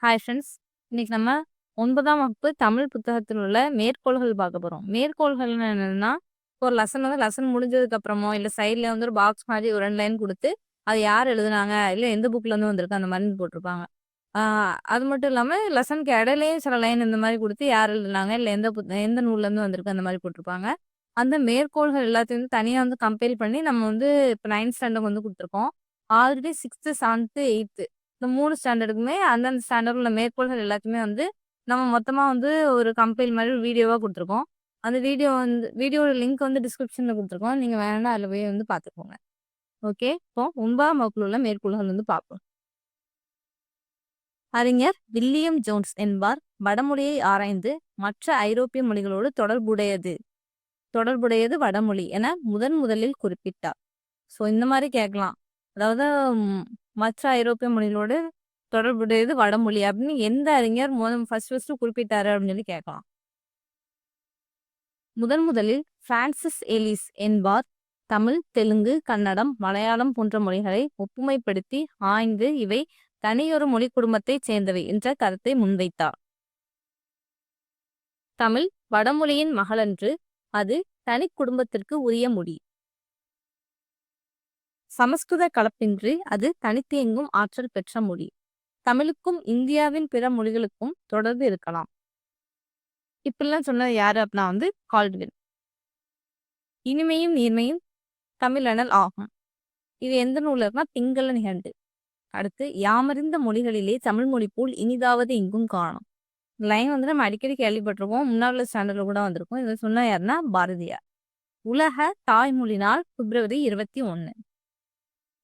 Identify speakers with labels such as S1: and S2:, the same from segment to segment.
S1: Hi friends. இன்னைக்கு நம்ம 9ஆம் வகுப்பு தமிழ் புத்தகத்தில் உள்ள மேற்கோள்கள் பார்க்க போறோம். மேற்கோள்கள்னா என்னன்னா, ஒரு லெசன் முடிஞ்சதுக்கு அப்புறமோ, இல்ல சைட்ல வந்து ஒரு பாக்ஸ் மாரி ஒரு 2 லைன் குடுத்து, அது யார் எழுதுனாங்க, இல்ல எந்த புக்லேருந்து வந்திருக்கு அந்த மாரி போட்டிருப்பாங்க. ஆ அது மட்டும் இல்லாம லெசனுக்கு இடையிலயும் சில லைன் இந்த மாரி குடுத்து யார் எழுதுனாங்க, இல்ல எந்த நூல்லேருந்து வந்திருக்கு அந்த மாரி போட்டிருப்பாங்க. அந்த மேற்கோள்கள் எல்லாத்தையும் வந்து தனியா வந்து கம்பைல் பண்ணி நம்ம வந்து இப்ப 9த் ஸ்டாண்டர்ட் வந்து குடுத்துருக்கோம். ஆல்ரெடி 6த், 7த், 8த் இந்த 3 ஸ்டாண்டர்டுக்குமே அந்தந்த ஸ்டாண்டர்ட்ல உள்ள மேற்கோள்கள் எல்லாத்தையுமே வந்து நம்ம மொத்தமா வந்து ஒரு கம்பைல் மாரி ஒரு வீடியோவா குடுத்துருக்கோம். அந்த வீடியோவோட லிங்க் வந்து டிஸ்கிரிப்ஷன்ல குடுத்துருக்கோம். நீங்க வேணும்னா அதில போய் வந்து பார்த்துக்கோங்க. ஓகே. இப்போ 9ஆம் வகுப்புல உள்ள மேற்கோள்கள் வந்து பார்ப்போம். அறிஞர் வில்லியம் ஜோன்ஸ் என்பார் வடமொழியை ஆராய்ந்து மற்ற ஐரோப்பிய மொழிகளோடு தொடர்புடையது வடமொழி என முதலில் குறிப்பிட்டார். ஸோ இந்த மாரி கேட்கலாம். அதாவது ம் மற்ற ஐரோப்பிய மொழிகளோடு தொடர்புடையது வடமொழி அப்படின்னு எந்த அறிஞர் ஃபர்ஸ்ட் குறிப்பிட்டாரு அப்படின்னு சொல்லி கேட்கலாம். முதலில் பிரான்சிஸ் எலிஸ் என்பார் தமிழ், தெலுங்கு, கன்னடம், மலையாளம் போன்ற மொழிகளை ஒப்புமைப்படுத்தி ஆய்ந்து இவை தனியொரு மொழி குடும்பத்தைச் சேர்ந்தவை என்ற கருத்தை முன்வைத்தார். தமிழ் வடமொழியின் மகளன்று, அது தனி குடும்பத்திற்கு உரிய மொழி. சமஸ்கிருத கலப்பின்றி அது தனித்து எங்கும் ஆற்றல் பெற்ற மொழி. தமிழுக்கும் இந்தியாவின் பிற மொழிகளுக்கும் தொடர்பு இருக்கலாம். இப்படிலாம் சொன்னது யாரு அப்படின்னா வந்து கால்டுவெல். இனிமையும் நீர்மையும் தமிழனல் ஆகும். இது எந்த நூல்ல இருக்குன்னா பிங்கள நிகண்டு. அடுத்து யாமறிந்த மொழிகளிலே தமிழ் மொழி போல் இனிதாவது இங்கும் காணும். லைன் வந்து நம்ம அடிக்கடி கேள்விப்பட்டிருக்கோம். முன்னாள் ஸ்டாண்டர்ட்ல கூட வந்திருக்கும். இதை சொன்ன யாருன்னா பாரதியார். உலக தாய்மொழி நாள் பிப்ரவரி 21.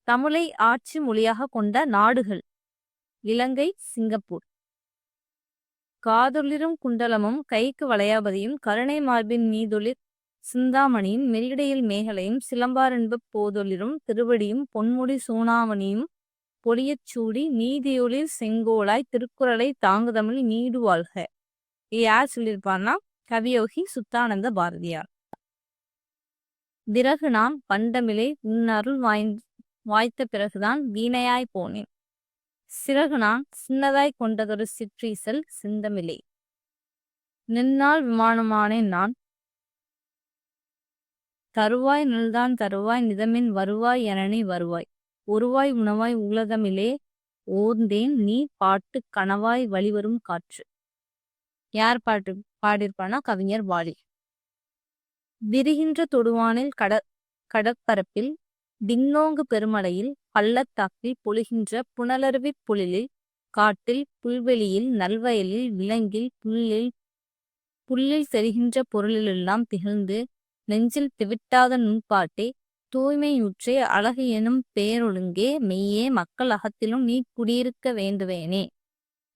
S1: தமிழை ஆட்சி மொழியாக கொண்ட நாடுகள் இலங்கை, சிங்கப்பூர். காதொளிரும் குண்டலமும் கைக்கு வளையாபதியும் கருணை மார்பின் மீதொளிர் சிந்தாமணியும் மெல்லிடையில் மேகலையும் சிலம்பாரென்பப் போதொளிரும் திருவடியும் பொன்முடி சூனாமணியும் பொலியச் சூடி நீதியொளிர் செங்கோலாய் திருக்குறளை தாங்குதமிழ் நீடு வாழ்க. இது யார் சொல்லியிருப்பார்னா கவியோகி சுத்தானந்த பாரதியார். பிறகு நான் பண்டமிழை உன் அருள் வாய்த்த பிறகுதான் வீணையாய் போனேன். சிறகு நான் சின்னதாய் கொண்டதொரு சிற்றீசல் சிந்தமிழே. நின்னால் விமானமானேன் நான் தருவாய் நில்தான் தருவாய் நிதமின் வருவாய் எனனி வருவாய் ஒருவாய் உணவாய் உலகமிலே ஓர்ந்தேன் நீ பாட்டு கனவாய் வழிவரும் காற்று. யார் பாட்டு பாடியிருப்பானா கவிஞர் வாலி. விரிகின்ற தொடுவானில் கடற்பரப்பில் விண்ணோங்கு பெருமலையில் பள்ளத்தாக்கில் பொழிகின்ற புனலருவி பொழிலில் காட்டில் புல்வெளியில் நல்வயலில் விலங்கில் புல்லில் தெரிகின்ற பொருளிலெல்லாம் திகழ்ந்து நெஞ்சில் திவிட்டாத நுண்பாட்டே தூய்மையுற்றே அழகு எனும் பேரொழுங்கே மெய்யே மக்கள் அகத்திலும் நீ குடியிருக்க வேண்டுவேனே.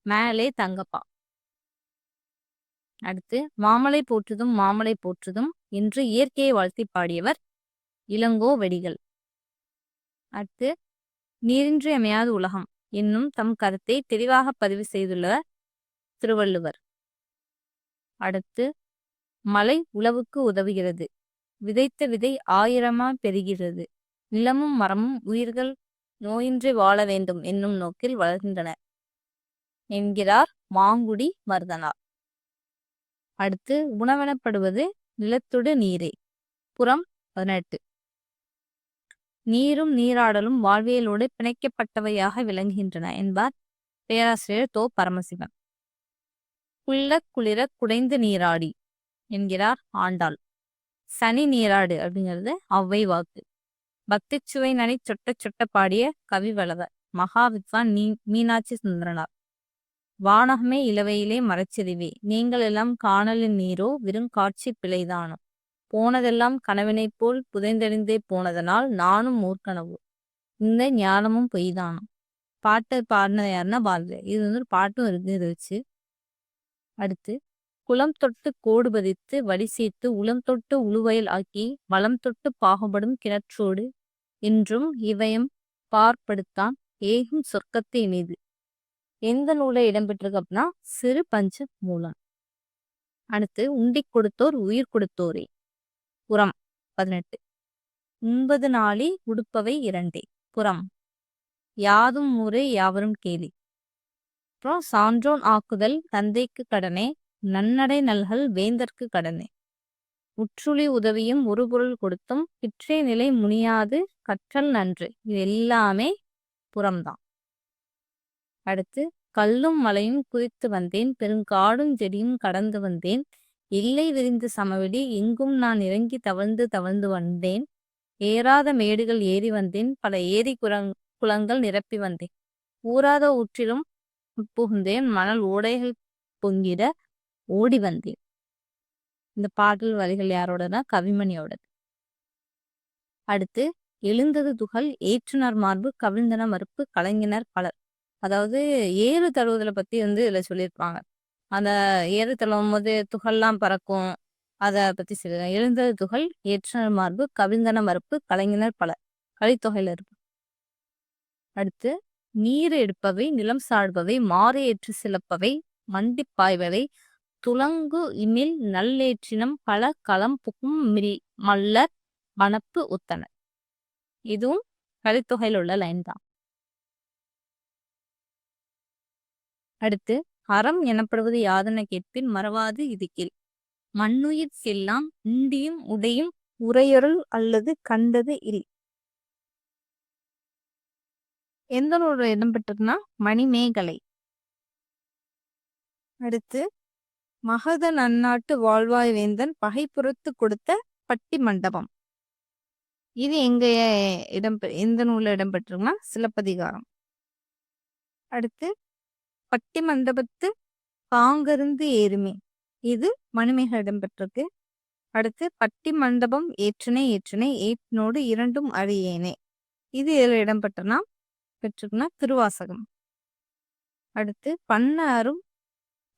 S1: மேலே தங்கப்பா. அடுத்து மாமலை போற்றுதும் என்று இயற்கையை வாழ்த்தி பாடியவர் இளங்கோவடிகள். அடுத்து நீரின்றி அமையாது உலகம் என்னும் தம் கருத்தை தெளிவாக பதிவு செய்துள்ளவர் திருவள்ளுவர். அடுத்து மழை உழவுக்கு உதவுகிறது, விதைத்த விதை ஆயிரமா பெறுகிறது, நிலமும் மரமும் உயிர்கள் நோயின்றி வாழ வேண்டும் என்னும் நோக்கில் வளர்கின்றன என்கிறார் மாங்குடி மருதனார். அடுத்து உணவெனப்படுவது நிலத்தொடு நீரே. புறம் 18. நீரும் நீராடலும் வாழ்வியலோடு பிணைக்கப்பட்டவையாக விளங்குகின்றன என்பார் பேராசிரியர் தோ. பரமசிவன். குளிர குடைந்து நீராடி என்கிறார் ஆண்டாள். சனி நீராடு அப்படிங்கிறது ஔவை வாக்கு. பக்தி சுவை நனி சொட்ட சொட்ட பாடிய கவி வளவர் மகாவித்வான் மீனாட்சி சுந்தரனார். வானகமே இளவையிலே மரச்செறிவே நீங்கள் எல்லாம் காணலின் நீரோ காட்சி பிழைதானோ போனதெல்லாம் கனவினைப் போல் புதைந்தெறிந்தே போனதனால் நானும் மூர்க்கனவோ இந்த ஞானமும் பொய்தானோ. பாட்டு பாடினது யாருன்னா பாரதியார். இது வந்து ஒரு பாட்டும் இருந்துச்சு. அடுத்து குளம் தொட்டு கோடு பதித்து வடி சேர்த்து உளம் தொட்டு உழுவயல் ஆக்கி வளம் தொட்டு பாகுபடும் கிணற்றோடு என்றும் இவயம் பார்ப்படுத்தான் ஏகும் சொர்க்கத்தை இணைது. எந்த நூலை இடம்பெற்றிருக்கு அப்படின்னா சிறு பஞ்ச மூலம். அடுத்து உண்டி கொடுத்தோர் உயிர் கொடுத்தோரே. புறம் 18. 9 நாளி உடுப்பவை 2. புறம் யாதும் ஊரே யாவரும் கேலி. அப்புறம் சான்றோன் ஆக்குதல் தந்தைக்கு கடனே, நன்னடை நல்கல் வேந்தற்கு கடனே, உற்றுளி உதவியும் ஒரு பொருள் கொடுத்தும் கிற்றே நிலை முனியாது கற்றல் நன்று. இது எல்லாமே புறம்தான். அடுத்து கல்லும் மலையும் குறித்து வந்தேன், பெருங்காடும் செடியும் கடந்து வந்தேன், எல்லை விரிந்து சமவெளி எங்கும் நான் இறங்கி தவழ்ந்து தவழ்ந்து வந்தேன், ஏறாத மேடுகள் ஏறி வந்தேன், பல ஏரி குளங்கள் நிரப்பி வந்தேன், ஊறாத ஊற்றிலும் உட்புகுந்தேன், மணல் ஓடைகள் பொங்கிட ஓடி வந்தேன். இந்த பாடல் வரிகள் யாரோடனா கவிமணியோடது. அடுத்து எழுந்தது துகள் ஏற்றுனர் மார்பு கவிழ்ந்தன மறுப்பு கலைஞனர் பலர். அதாவது ஏறு தழுவுதலை பத்தி இதுல சொல்லியிருப்பாங்க. அந்த ஏறு தழுவும் போது துகள்லாம் பறக்கும், அதை பத்தி சொல்லியிருக்காங்க. எழுந்தது துகள் ஏற்றுனர் மார்பு கவிழ்ந்தன மறுப்பு கலைஞனர் பலர், கலித்தொகையில இருக்கு. அடுத்து நீர் எடுப்பவை நிலம் சாழ்பவை மாறு ஏற்று சிலப்பவை மண்டி பாய்பவை துலங்கு இமில் நல்லேற்றினம் பல களம் புகும் மல்லர் வனப்பு உத்தனர். இதுவும் கலித்தொகையில் உள்ள லைன் தான். அடுத்து அறம் எனப்படுவது யாதென கேட்பின் மறவாது இது கேள், மண்ணுயிர் செல்லாம் உண்டியும் உடையும் உரையொருள் அல்லது கண்டது இல். எந்த நூல் இடம்பெற்றதுன்னா மணிமேகலை. அடுத்து மகத நன்னாட்டு வாழ்வாய் வேந்தன் பகைப்புறத்து கொடுத்த பட்டி மண்டபம். இது எங்க எந்த நூல்ல இடம்பெற்றிருக்குன்னா சிலப்பதிகாரம். அடுத்து பட்டி மண்டபத்து பாங்கருந்து ஏறுமே, இது மணிமேகலை இடம்பெற்றிருக்கு. அடுத்து பட்டி மண்டபம் ஏற்றனே ஏற்றனே ஏற்றினோடு இரண்டும் அறியேனே, இது எதில் இடம்பெற்றனா பெற்றிருக்குன்னா திருவாசகம். அடுத்து பண்ண அரும்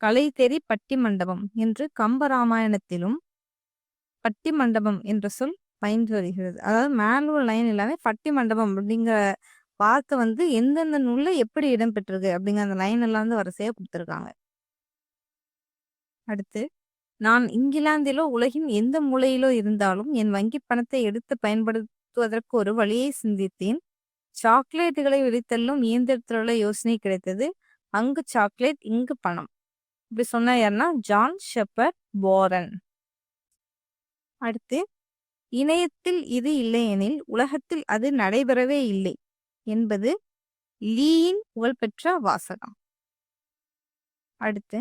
S1: கலை தெரி பட்டி மண்டபம் என்று கம்பராமாயணத்திலும் பட்டி மண்டபம் என்ற சொல் பயின்று வருகிறது. அதாவது மேனுவல் லைன் எல்லாமே பட்டி மண்டபம் அப்படிங்கிற வார்த்தை எந்தெந்த நூல்ல எப்படி இடம்பெற்றிருக்கு அப்படிங்கிற அந்த லைன் எல்லாம் வரிசையா கொடுத்துருக்காங்க. அடுத்து நான் இங்கிலாந்திலோ உலகின் எந்த மூலையிலோ இருந்தாலும் என் வங்கி பணத்தை எடுத்து பயன்படுத்துவதற்கு ஒரு வழியை சிந்தித்தேன், சாக்லேட்டுகளை விழித்தள்ளும் இயந்திரத்திலுள்ள யோசனை கிடைத்தது, அங்கு சாக்லேட் இங்கு பணம். இப்படி சொன்ன யாருன்னா ஜான் ஷெப்பர்ட் வாரன். அடுத்து இணையத்தில் இது இல்லையெனில் உலகத்தில் அது நடைபெறவே இல்லை என்பது லீயின் புகழ்பெற்ற வாசகம். அடுத்து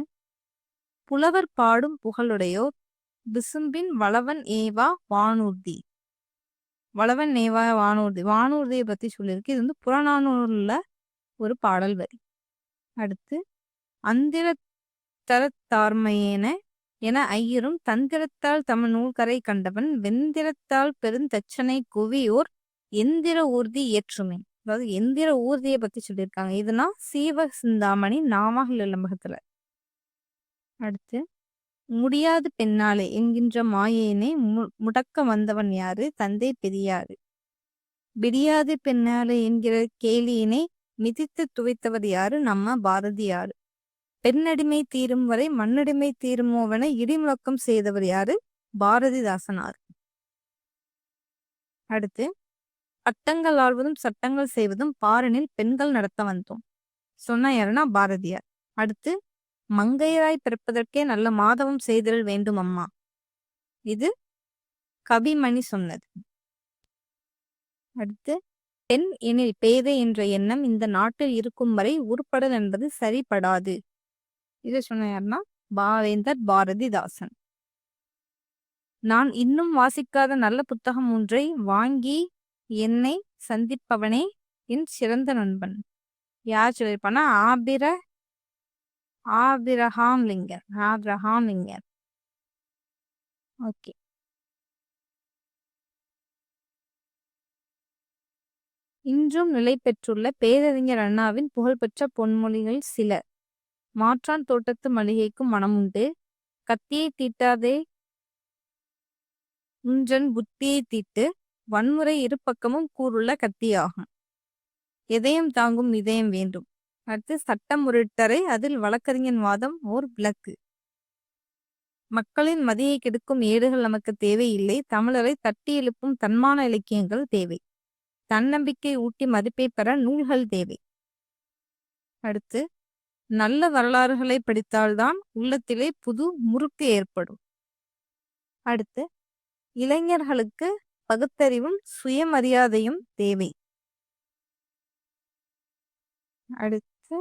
S1: புலவர் பாடும் புகழுடையோர் விசும்பின் வளவன் ஏவா வானூர்தி. வளவன் ஏவா வானூர்தி, வானூர்தியை பத்தி சொல்லியிருக்கு. இது புறநானூறுல ஒரு பாடல் வரி. அடுத்து அந்திர தரத்தார்மையேன என ஐயரும் தந்திரத்தால் தம நூல்கரை கண்டவன் வெந்திரத்தால் பெருந்தச்சனை குவியோர் எந்திர ஊர்தி ஏற்றுமே. அதாவது எந்திர ஊர்தியை பத்தி சொல்லியிருக்காங்க. இதுனா சீவ சிந்தாமணி நாமகள் இளம்பகத்துல. அடுத்து முடியாது பெண்ணாலே என்கின்ற மாயேனே முடக்க வந்தவன் யாரு, தந்தை பெரியாரு. விடியாது பெண்ணாலே என்கிற கேலியினை மிதித்து துவைத்தவர் யாரு, நம்ம பாரதியாரு. பெண்ணடிமை தீரும் வரை மண்ணடிமை தீருமோவென இடிமுழக்கம் செய்தவர் யாரு, பாரதிதாசனார். அடுத்து பட்டங்கள் ஆள்வதும் சட்டங்கள் செய்வதும் பாரினில் பெண்கள் நடத்த வந்தோம் சொன்ன யாருன்னா பாரதியார். அடுத்து மங்கையராய் பிறப்பதற்கே நல்ல மாதவம் செய்தல் வேண்டும் அம்மா, இது கவிமணி சொன்னது. அடுத்து பெண் எனில் பேதை என்ற எண்ணம் இந்த நாட்டில் இருக்கும் வரை உருப்படல் என்பது சரிபடாது, இதை சொன்ன யாருன்னா பாவேந்தர் பாரதிதாசன். நான் இன்னும் வாசிக்காத நல்ல புத்தகம் ஒன்றை வாங்கி என்னை சந்திப்பவனே என் சிறந்த நண்பன். யார் சொல்லியிருப்பானா ஆபிரஹாம் லிங்கர். ஓகே. இன்றும் நிலை பெற்றுள்ள பேரறிஞர் அண்ணாவின் புகழ்பெற்ற பொன்மொழிகள் சில. மாற்றான் தோட்டத்து மளிகைக்கும் மனமுண்டு, கத்தியை தீட்டாதே உன்றன் புத்தியை தீட்டு, வன்முறை இரு பக்கமும் கூறுள்ள கத்தியாகும், எதையும் தாங்கும் இதயம் வேண்டும். அடுத்து சட்டம் முறிட்டரை அதில் வழக்கறிஞன் வாதம் ஓர் விளக்கு. மக்களின் மதியை கெடுக்கும் ஏடுகள் நமக்கு தேவையில்லை, தமிழரை தட்டி எழுப்பும் தன்மான இலக்கியங்கள் தேவை, தன்னம்பிக்கை ஊட்டி மதிப்பை பெற நூல்கள் தேவை. அடுத்து நல்ல வரலாறுகளை படித்தால்தான் உள்ளத்திலே புது முறுக்கு ஏற்படும். அடுத்து, இளைஞர்களுக்கு பகுத்தறிவும் சுயமரியாதையும் தேவை. அடுத்து,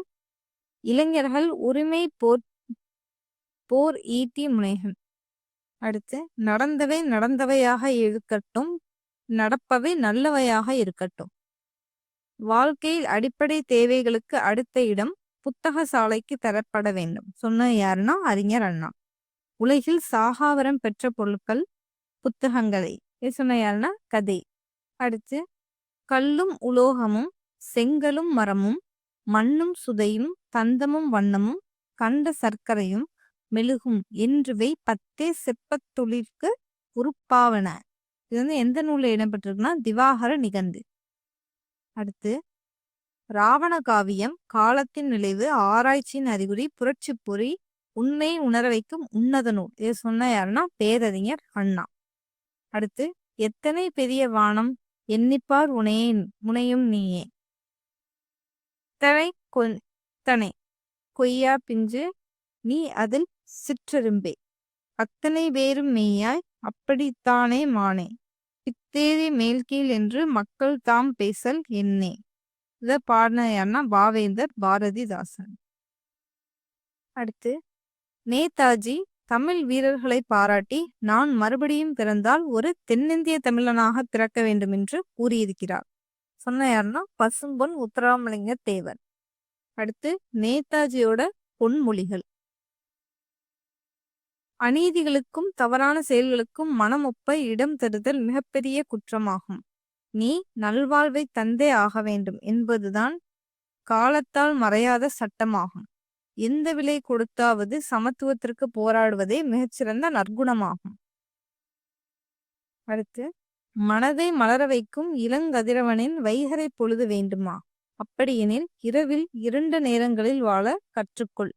S1: இளைஞர்கள் உரிமை போர் ஈட்டி முனைகள். அடுத்து, நடந்தவை நடந்தவையாக இருக்கட்டும், நடப்பவை நல்லவையாக இருக்கட்டும். வாழ்க்கையில் அடிப்படை தேவைகளுக்கு அடுத்த இடம் புத்தக சாலைக்கு தரப்பட வேண்டும். சொன்ன யாருன்னா அறிஞர் அண்ணா. உலகில் சாகாவரம் பெற்ற பொருட்கள் புத்தகங்களை. இது சொன்ன யாருன்னா கதை. அடுத்து, கல்லும் உலோகமும் செங்கலும் மரமும் மண்ணும் சுதையும் தந்தமும் வண்ணமும் கண்ட சர்க்கரையும் மெழுகும் என்றுவை 10 செப்பத் தொழிற்கு உறுப்பாவன. இது எந்த நூலில் இடம்பெற்றிருக்குன்னா திவாகர நிகண்டு. அடுத்து, ராவண காவியம் காலத்தின் விளைவு ஆராய்ச்சியின் அறிகுறி புரட்சி பொறி உண்மையை உணர வைக்கும் உன்னத நூல். இது சொன்ன யாருன்னா பேரறிஞர் அண்ணா. அடுத்து, எத்தனை பெரிய வானம் எண்ணிப்பார் முனையும் நீயே. தனை கொய்யா பிஞ்சு நீ அதில் சிற்றெரும்பே. அத்தனை பேரும் மெய்யாய் அப்படித்தானே மானே. பித்தேரி மேல்கீழ் என்று மக்கள் தாம் பேசல் என்னே. இத பாடின யாருன்னா பாவேந்தர் பாரதிதாசன். அடுத்து, நேதாஜி தமிழ் வீரர்களை பாராட்டி நான் மறுபடியும் பிறந்தால் ஒரு தென்னிந்திய தமிழனாக பிறக்க வேண்டும் என்று கூறியிருக்கிறார். சொன்ன யாருன்னா பசும்பொன் முத்துராமலிங்க தேவர். அடுத்து, நேதாஜியோட பொன்மொழிகள். அநீதிகளுக்கும் தவறான செயல்களுக்கும் மனமொப்ப இடம் தருதல் மிகப்பெரிய குற்றமாகும். நீ நல்வாழ்வை தந்தே ஆக வேண்டும் என்பதுதான் காலத்தால் மறையாத சட்டமாகும். எந்த விலை கொடுத்தாவது சமத்துவத்திற்கு போராடுவதே மிகச்சிறந்த நற்குணமாகும். அடுத்து, மனதை மலர வைக்கும் இளங்கதிரவனின் வைகறை பொழுது வேண்டுமா? அப்படியெனில் இரவில் 2 நேரங்களில் வாழ கற்றுக்கொள்.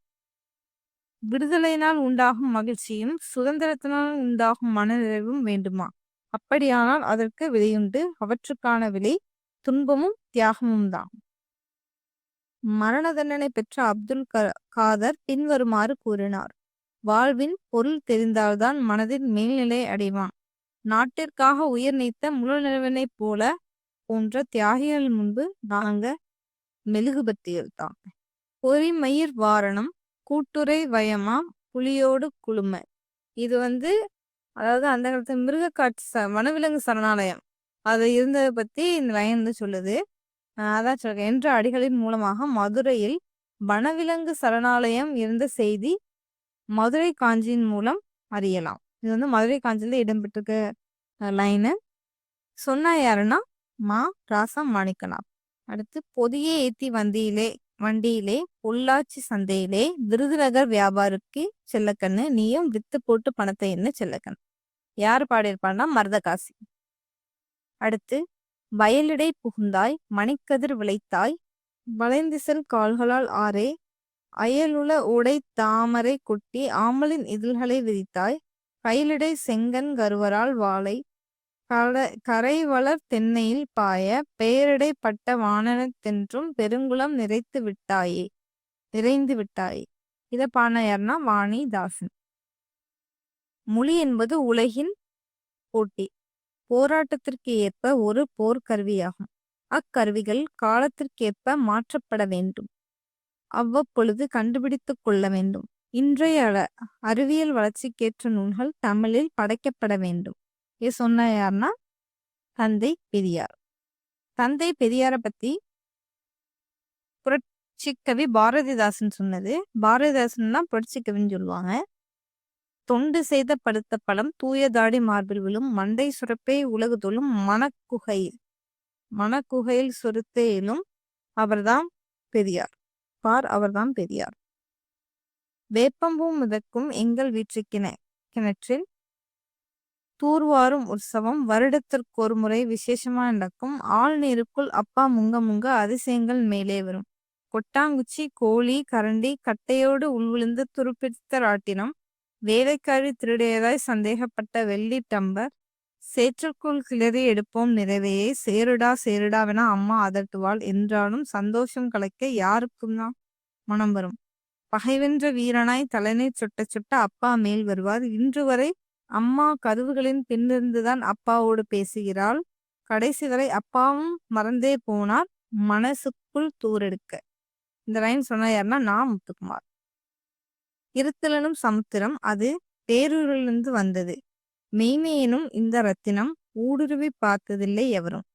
S1: விடுதலையினால் உண்டாகும் மகிழ்ச்சியும் சுதந்திரத்தினால் உண்டாகும் மனநிறைவும் வேண்டுமா? அப்படியானால் அதற்கு விலையுண்டு. அவற்றுக்கான விலை துன்பமும் தியாகமும் தான். மரண தண்டனை பெற்ற அப்துல் காதர் பின்வருமாறு கூறினார். வாழ்வின் பொருள் தெரிந்தால்தான் மனதின் மேல்நிலை அடைவான். நாட்டிற்காக உயிர் நீத்த முழுநிலவனை போன்ற தியாகிகள் முன்பு நாங்க மெழுகுபத்திகள் தான். பொறிமயிர் வாரணம் கூட்டுரை வயமா புலியோடு குழும. இது அதாவது அந்த காலத்து மிருகக்காட்சி வனவிலங்கு சரணாலயம் அது இருந்ததை பத்தி இந்த லைன் சொல்லுது. அதான் சொல்றேன். என்ற அடிகளின் மூலமாக மதுரையில் வனவிலங்கு சரணாலயம் இருந்த செய்தி மதுரை காஞ்சியின் மூலம் அறியலாம். இது மதுரை காஞ்சியில இடம்பெற்றிருக்க லைனு. சொன்னா யாருன்னா மா ராசம் மாணிக்கனார். அடுத்து, பொதியை ஏத்தி வண்டியிலே பொள்ளாச்சி சந்தையிலே விருதுநகர் வியாபாரிக்கு செல்லக்கண்ணு நீயும் வித்து போட்டு பணத்தை என்ன செல்லக்கண்ணு. யார் பாடியிருப்பான்னா மருதகாசி. அடுத்து, வயலிடை புகுந்தாய் மணிக்கதிர் விளைத்தாய் வளைந்திசல் கால்களால் ஆரே அயலுள உடை தாமரை கொட்டி ஆமலின் இதழ்களை விரித்தாய் கையிலிடை செங்கன் கருவரால் வாளை கரைவளர் தென்னையில் பாய பெயரிடை பட்ட வானனத்தென்றும் பெருங்குளம் நிறைந்து விட்டாயே. இத பாடின யாருன்னா வாணிதாசன். மொழி என்பது உலகின் போட்டி போராட்டத்திற்கு ஏற்ப ஒரு போர்க்கருவியாகும். அக்கருவிகள் காலத்திற்கேற்ப மாற்றப்பட வேண்டும். அவ்வப்பொழுது கண்டுபிடித்துக் கொள்ள வேண்டும். இன்றைய அறிவியல் வளர்ச்சிக்கேற்ற நூல்கள் தமிழில் படைக்கப்பட வேண்டும். இது சொன்ன யாருன்னா தந்தை பெரியார். தந்தை பெரியாரை பத்தி புரட்சி கவி பாரதிதாசன் சொன்னது. பாரதிதாசன் தான் புரட்சி கவின்னு சொல்லுவாங்க. தொண்டு செய்த படுத்த பழம் தூயதாடி மார்பில் விழும் மண்டை சுரப்பை உலகு தொழும் மனக்குகையில் சொருத்தேலும் அவர்தான் பெரியார். அவர்தான் பெரியார். வேப்பம்பூ மிதக்கும் எங்கள் வீட்டு கிணற்றில் தூர்வாரும் உற்சவம் வருடத்திற்கு ஒரு முறை விசேஷமா நடக்கும். ஆள் நீருக்குள் அப்பா முங்க அதிசயங்கள் மேலே வரும். கொட்டாங்குச்சி கோழி கரண்டி கட்டையோடு உள்விழுந்து துருப்பிடித்த ராட்டினம் வேலைக்காரி திருடையதாய் சந்தேகப்பட்ட வெள்ளி டம்பர் சேற்றுக்குள் கிளறி எடுப்போம் நிறைவையை சேருடாவென அம்மா அதட்டுவாள். என்றாலும் சந்தோஷம் கலைக்க யாருக்கும் தான் மனம் வரும். பகைவென்ற வீரனாய் தலைனை சுட்ட சுட்ட அப்பா மேல் வருவார். இன்று வரை அம்மா கதவுகளின் பின்னிருந்துதான் அப்பாவோடு பேசுகிறாள். கடைசி வரை அப்பாவும் மறந்தே போனார் மனசுக்குள் தூரெடுக்க. இந்த லைன் சொன்ன யாருன்னா நான் முத்துக்குமார். இருத்தலனும் சமுத்திரம் அது பேரூரிலிருந்து வந்தது. மெய்மையெனும் இந்த ரத்தினம் ஊடுருவி பார்த்ததில்லை எவரும்.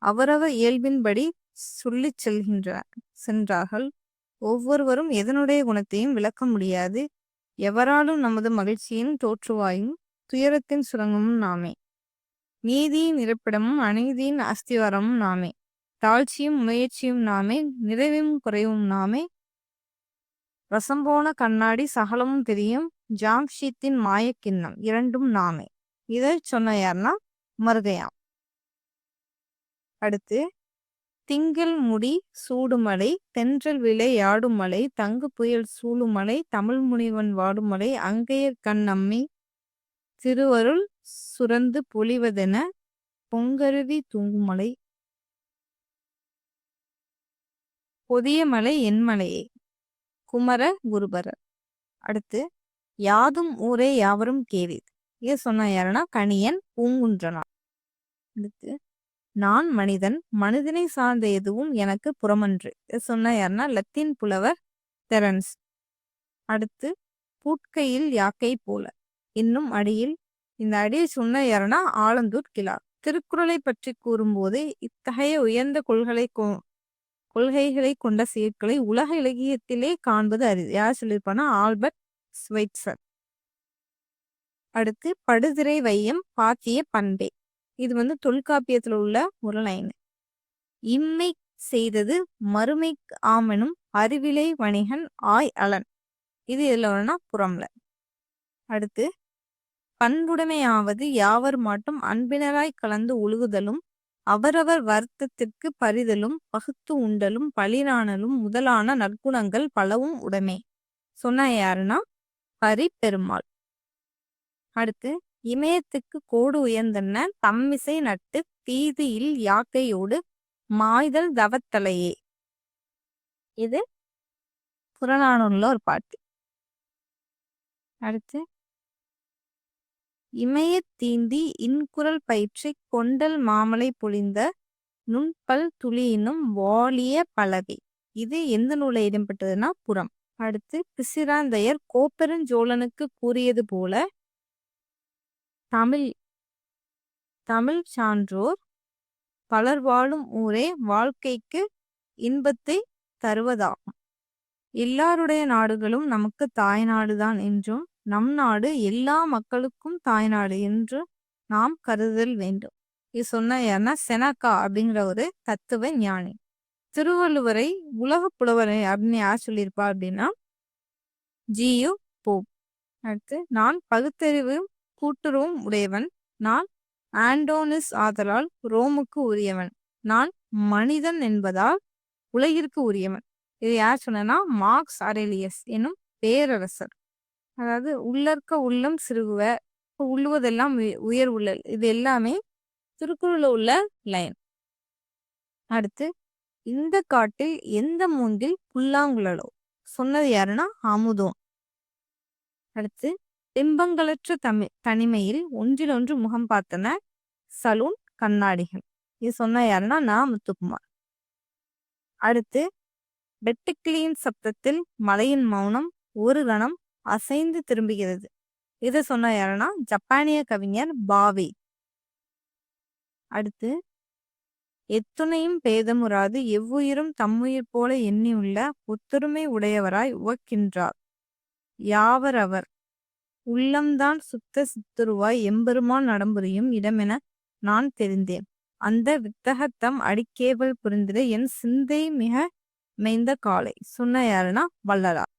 S1: அவரவர் இயல்பின்படி சொல்லிச் சென்றார்கள். ஒவ்வொருவரும் எதனுடைய குணத்தையும் விளக்க முடியாது. எவராலும் நமது மகிழ்ச்சியின் தோற்றுவாயும் துயரத்தின் சுரங்கமும் நாமே. நீதியின் இருப்பிடமும் அநீதியின் அஸ்திவாரமும் நாமே. தாழ்ச்சியும் முயற்சியும் நாமே. நிறைவும் குறைவும் நாமே. ரசம்போன கண்ணாடி சகலமும் தெரியும். ஜாம்ஷீத்தின் மாயக்கிண்ணம் இரண்டும் நாமே. இதை சொன்ன யாருன்னா மருகையாம். அடுத்து திங்கள் முடி சூடுமலை தென்றல் விளையாடுமலை தங்கு புயல் சூழுமலை தமிழ் முனிவன் வாடுமலை அங்கையர் கண் அம்மி திருவருள் சுரந்து பொழிவதென பொங்கருவி தூங்குமலை பொதிய மலை என்மலையே குமர குருபரர். அடுத்து யாதும் ஊரே யாவரும் கேளீர். இதை சொன்ன யாருன்னா கணியன் பூங்குன்றனார். அடுத்து நான் மனிதன் மனிதனை சார்ந்த எதுவும் எனக்கு புறமன்று. இதை சொன்ன யாருன்னா லத்தீன் புலவர் தெரன்ஸ். அடுத்து பூட்கையில் யாக்கை போல இன்னும் அடியில். இந்த அடியை சொன்ன யாருன்னா ஆலந்தூர் கிழார். திருக்குறளை பற்றி கூறும்போது இத்தகைய உயர்ந்த கொள்கைகளை கொண்ட சீர்களை உலக இலக்கியத்திலே காண்பது அரிது. யார் சொல்லியிருப்பானா ஆல்பர்ட் ஸ்வைட்சர். அடுத்து படுதிரை வையம் பாத்திய பண்பே. இது தொல்காப்பியத்துல உள்ள ஒரு லைன். இம்மை செய்தது மறுமைக்கு ஆமெனும் அறிவிலை வணிகன் ஆய் அலன். இது இதுல வரனா புறம்ல. அடுத்து பண்புடைமையாவது யாவர் மாட்டும் அன்பினராய் கலந்து ஒழுகுதலும் அவரவர் வருத்தத்திற்கு பரிதலும் பகுத்து உண்டலும் பழிரானலும் முதலான நற்குணங்கள் பலவும் உடைமை. சொன்ன யாருன்னா ஹரி பெருமாள். அடுத்து இமயத்துக்கு கோடு உயர்ந்தன தம்மிசை நட்டு தீதியில் யாக்கையோடு மாய்தல் தவத்தலையே. இது புறநானூறுல ஒரு பாட்டு. அடுத்து இமய தீந்தி இன்குரல் பயிற்சி கொண்டல் மாமலை பொழிந்த நுண்பல் துளியினும் வாலிய பலகை. இது எந்த நூலை இடம்பெற்றதுன்னா புறம். அடுத்து பிசிராந்தையர் கோப்பெருஞ்சோழனுக்கு கூறியது போல தமிழ் சான்றோர் பலர் வாழும் ஊரே வாழ்க்கைக்கு இன்பத்தை தருவதாகும். எல்லாருடைய நாடுகளும் நமக்கு தாய்நாடுதான் என்றும் நம் நாடு எல்லா மக்களுக்கும் தாய்நாடு என்று நாம் கருதல் வேண்டும். இது சொன்ன யாருன்னா செனக்கா அப்படிங்கிற ஒரு தத்துவ ஞானி. திருவள்ளுவரை உலக புலவரை அப்படின்னு யார் சொல்லியிருப்பா அப்படின்னா ஜியு போப். அடுத்து நான் பகுத்தறிவும் கூட்டுறவும் உடையவன். நான் ஆண்டோனிஸ் ஆதலால் ரோமுக்கு உரியவன். நான் மனிதன் என்பதால் உலகிற்கு உரியவன். இது யார் சொன்னா மார்க்ஸ் அரேலியஸ் என்னும் பேரரசர். அதாவது உள்ளற்க உள்ளம் சிறுகுவ உள்ளுவதெல்லாம் உயர் உள்ளல். இது எல்லாமே திருக்குறள்ல உள்ள லைன். அடுத்து இந்த காட்டில் எந்த மூங்கில் புல்லாங்குழலோ. சொன்னது யாருன்னா அமுதோன். அடுத்து பிம்பங்களற்ற தனிமையில் ஒன்றிலொன்று முகம் பார்த்தன சலூன் கண்ணாடிகள். இது சொன்ன யாருன்னா நான் முத்துக்குமார். அடுத்து வெட்டுக்கிளியின் சப்தத்தில் மலையின் மௌனம் ஒரு கணம் அசைந்து திரும்புகிறது. இதை சொன்ன யாருன்னா ஜப்பானிய கவிஞர் பாவே. அடுத்து எத்துணையும் பேதமுறாது எவ்வுயிரும் தம்முயிர் போல எண்ணியுள்ள ஒத்துரிமை உடையவராய் உவக்கின்றார் யாவர் அவர். உள்ளம்தான் சுத்த சித்துருவாய் எம்பெருமான் நடம்புரியும் இடமென நான் தெரிந்தேன். அந்த வித்தகத்தம் அடிக்கேவல் புரிந்திட என் சிந்தை மிக மெய்ந்த காலை. சொன்ன யாருன்னா வள்ளலார்.